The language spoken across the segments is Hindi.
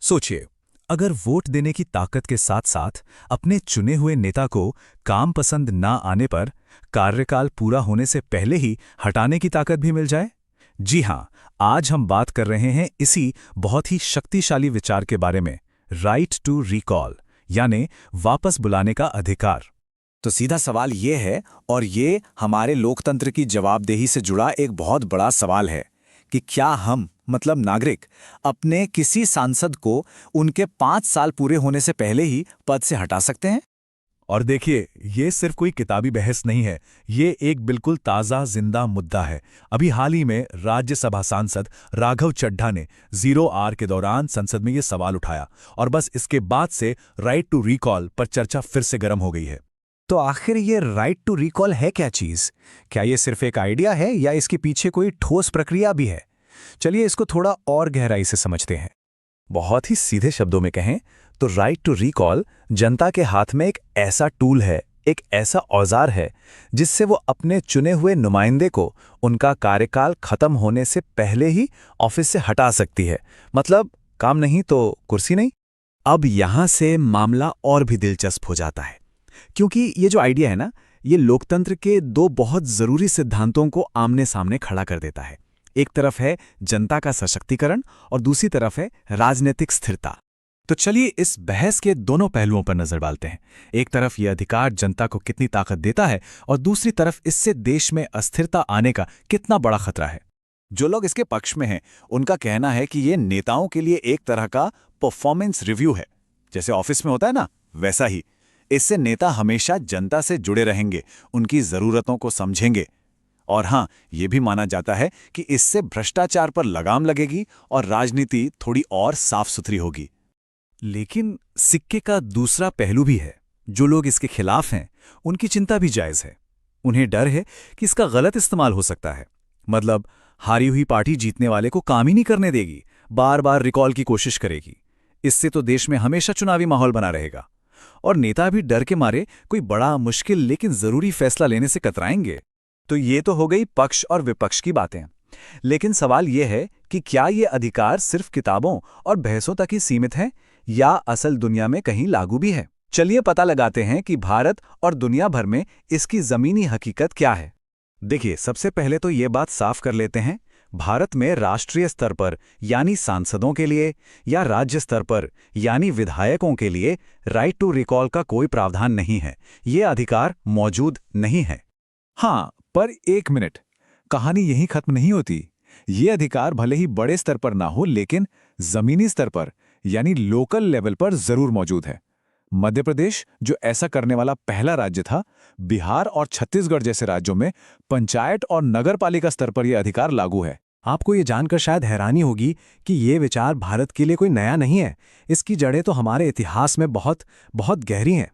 सोचिए, अगर वोट देने की ताकत के साथ साथ अपने चुने हुए नेता को काम पसंद ना आने पर कार्यकाल पूरा होने से पहले ही हटाने की ताकत भी मिल जाए। जी हां, आज हम बात कर रहे हैं इसी बहुत ही शक्तिशाली विचार के बारे में, राइट टू रिकॉल, यानी वापस बुलाने का अधिकार। तो सीधा सवाल ये है, और ये हमारे लोकतंत्र की जवाबदेही से जुड़ा एक बहुत बड़ा सवाल है कि क्या हम मतलब नागरिक अपने किसी सांसद को उनके 5 साल पूरे होने से पहले ही पद से हटा सकते हैं। और देखिए, ये सिर्फ कोई किताबी बहस नहीं है, ये एक बिल्कुल ताज़ा जिंदा मुद्दा है। अभी हाल ही में राज्यसभा सांसद राघव चड्ढा ने 0R के दौरान संसद में ये सवाल उठाया, और बस इसके बाद से राइट टू रिकॉल पर चर्चा फिर से गर्म हो गई है। तो आखिर ये राइट टू रिकॉल है क्या चीज? क्या ये सिर्फ एक आइडिया है या इसके पीछे कोई ठोस प्रक्रिया भी है? चलिए इसको थोड़ा और गहराई से समझते हैं। बहुत ही सीधे शब्दों में कहें तो राइट टू रिकॉल जनता के हाथ में एक ऐसा टूल है, एक ऐसा औजार है जिससे वो अपने चुने हुए नुमाइंदे को उनका कार्यकाल खत्म होने से पहले ही ऑफिस से हटा सकती है। मतलब काम नहीं तो कुर्सी नहीं। अब यहां से मामला और भी दिलचस्प हो जाता है, क्योंकि ये जो आइडिया है ना, ये लोकतंत्र के दो बहुत जरूरी सिद्धांतों को आमने सामने खड़ा कर देता है। एक तरफ है जनता का सशक्तिकरण और दूसरी तरफ है राजनीतिक स्थिरता। तो चलिए इस बहस के दोनों पहलुओं पर नजर डालते हैं। एक तरफ यह अधिकार जनता को कितनी ताकत देता है और दूसरी तरफ इससे देश में अस्थिरता आने का कितना बड़ा खतरा है। जो लोग इसके पक्ष में हैं, उनका कहना है कि ये नेताओं के लिए एक तरह का परफॉर्मेंस रिव्यू है। जैसे ऑफिस में होता है ना, वैसा ही। इससे नेता हमेशा जनता से जुड़े रहेंगे, उनकी जरूरतों को समझेंगे। और हां, यह भी माना जाता है कि इससे भ्रष्टाचार पर लगाम लगेगी और राजनीति थोड़ी और साफ सुथरी होगी। लेकिन सिक्के का दूसरा पहलू भी है। जो लोग इसके खिलाफ हैं, उनकी चिंता भी जायज है। उन्हें डर है कि इसका गलत इस्तेमाल हो सकता है। मतलब हारी हुई पार्टी जीतने वाले को काम ही नहीं करने देगी, बार बार रिकॉल की कोशिश करेगी। इससे तो देश में हमेशा चुनावी माहौल बना रहेगा और नेता भी डर के मारे कोई बड़ा, मुश्किल लेकिन जरूरी फैसला लेने से कतराएंगे। तो ये तो हो गई पक्ष और विपक्ष की बातें। लेकिन सवाल यह है कि क्या ये अधिकार सिर्फ किताबों और बहसों तक ही सीमित है या असल दुनिया में कहीं लागू भी है? चलिए पता लगाते हैं कि भारत और दुनिया भर में इसकी जमीनी हकीकत क्या है। देखिए, सबसे पहले तो ये बात साफ कर लेते हैं, भारत में राष्ट्रीय स्तर पर यानी सांसदों के लिए या राज्य स्तर पर यानी विधायकों के लिए राइट टू रिकॉल का कोई प्रावधान नहीं है। ये अधिकार मौजूद नहीं है। हाँ, पर एक मिनट, कहानी यहीं खत्म नहीं होती। ये अधिकार भले ही बड़े स्तर पर ना हो, लेकिन जमीनी स्तर पर यानी लोकल लेवल पर जरूर मौजूद है। मध्य प्रदेश, जो ऐसा करने वाला पहला राज्य था, बिहार और छत्तीसगढ़ जैसे राज्यों में पंचायत और नगर पालिका स्तर पर यह अधिकार लागू है। आपको ये जानकर शायद हैरानी होगी कि ये विचार भारत के लिए कोई नया नहीं है। इसकी जड़ें तो हमारे इतिहास में बहुत बहुत गहरी हैं।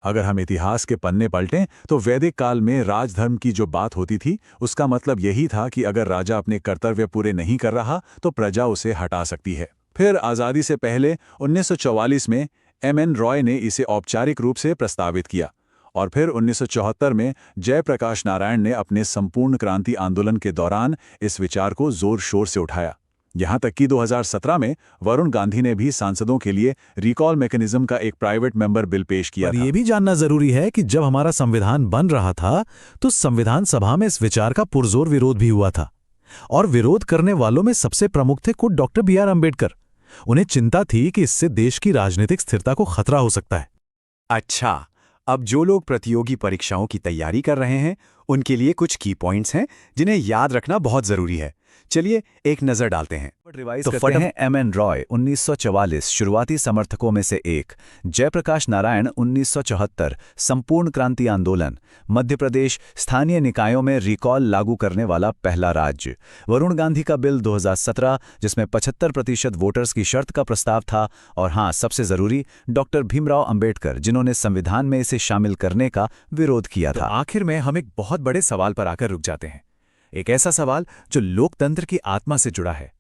अगर हम इतिहास के पन्ने पलटें तो वैदिक काल में राजधर्म की जो बात होती थी, उसका मतलब यही था कि अगर राजा अपने कर्तव्य पूरे नहीं कर रहा तो प्रजा उसे हटा सकती है। फिर आज़ादी से पहले 1944 में M.N. रॉय ने इसे औपचारिक रूप से प्रस्तावित किया, और फिर 1974 में जयप्रकाश नारायण ने अपने संपूर्ण क्रांति आंदोलन के दौरान इस विचार को जोर शोर से उठाया। यहां तक कि 2017 में वरुण गांधी ने भी सांसदों के लिए रिकॉल मैकेनिज्म का एक प्राइवेट मेंबर बिल पेश किया था। ये भी जानना जरूरी है कि जब हमारा संविधान बन रहा था तो संविधान सभा में इस विचार का पुरजोर विरोध भी हुआ था, और विरोध करने वालों में सबसे प्रमुख थे खुद डॉक्टर B.R. अम्बेडकर। उन्हें चिंता थी कि इससे देश की राजनीतिक स्थिरता को खतरा हो सकता है। अच्छा, अब जो लोग प्रतियोगी परीक्षाओं की तैयारी कर रहे हैं, उनके लिए कुछ की पॉइंट्स हैं जिन्हें याद रखना बहुत जरूरी है। चलिए एक नजर डालते हैं। तो फटे हैं M.N. रॉय 1944 शुरुआती समर्थकों में से एक, जयप्रकाश नारायण 1974 संपूर्ण क्रांति आंदोलन, मध्य प्रदेश स्थानीय निकायों में रिकॉल लागू करने वाला पहला राज्य, वरुण गांधी का बिल 2017 जिसमें 75% वोटर्स की शर्त का प्रस्ताव था, और हाँ, सबसे जरूरी डॉक्टर भीमराव अंबेडकर, जिन्होंने संविधान में इसे शामिल करने का विरोध किया था। आखिर में हम एक बहुत बड़े सवाल पर आकर रुक जाते हैं, एक ऐसा सवाल जो लोकतंत्र की आत्मा से जुड़ा है।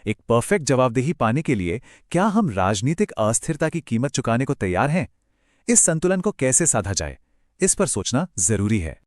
एक परफेक्ट जवाबदेही पाने के लिए क्या हम राजनीतिक अस्थिरता की कीमत चुकाने को तैयार हैं? इस संतुलन को कैसे साधा जाए, इस पर सोचना जरूरी है।